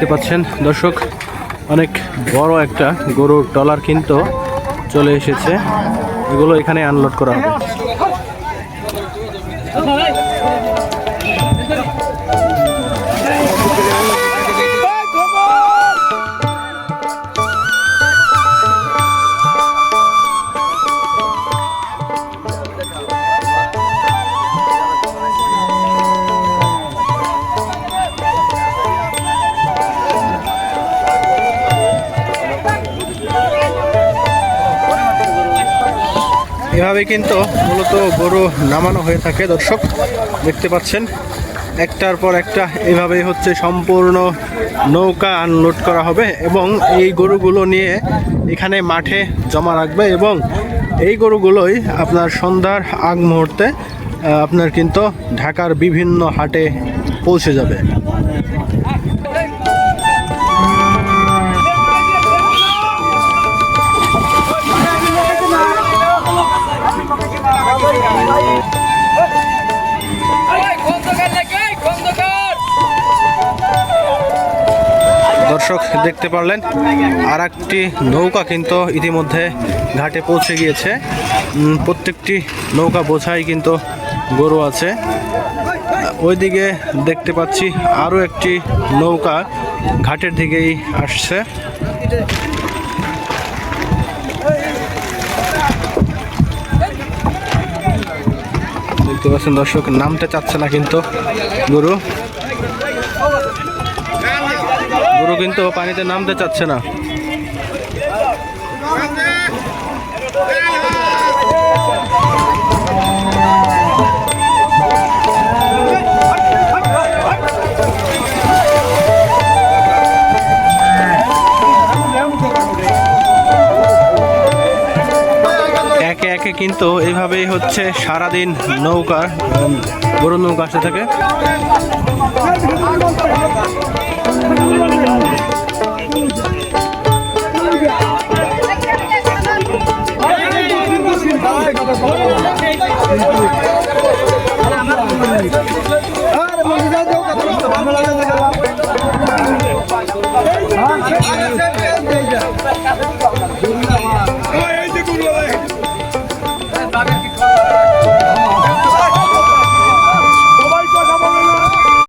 দেখতে পাচ্ছেন দর্শক, অনেক বড় একটা গরুর ট্রলার কিন্তু চলে এসেছে। এগুলো এখানে আনলোড করা হবে। এভাবে কিন্তু মূলত গরু নামানো হয়ে থাকে দর্শক, দেখতে পাচ্ছেন একটার পর একটা এভাবেই হচ্ছে সম্পূর্ণ নৌকা আনলোড করা হবে এবং এই গরুগুলো নিয়ে এখানে মাঠে জমা রাখবে এবং এই গরুগুলোই আপনার সন্ধ্যার আগ মুহূর্তে আপনার কিন্তু ঢাকার বিভিন্ন হাটে পৌঁছে যাবে। দর্শক দেখতে পারলেন আর একটি নৌকা কিন্তু ইতিমধ্যে ঘাটে পৌঁছে গিয়েছে। প্রত্যেকটি নৌকা বোঝাই কিন্তু গরু আছে। ওইদিকে দেখতে পাচ্ছি আরও একটি নৌকা ঘাটের দিকেই আসছে। দেখতে পাচ্ছেন দর্শক, নামতে চাচ্ছে না কিন্তু গরু কিন্তু পানিতে নামতে চাচ্ছে না। একে একে কিন্তু এইভাবেই হচ্ছে সারাদিন নৌকা গরুর নৌকা আসতে থাকে।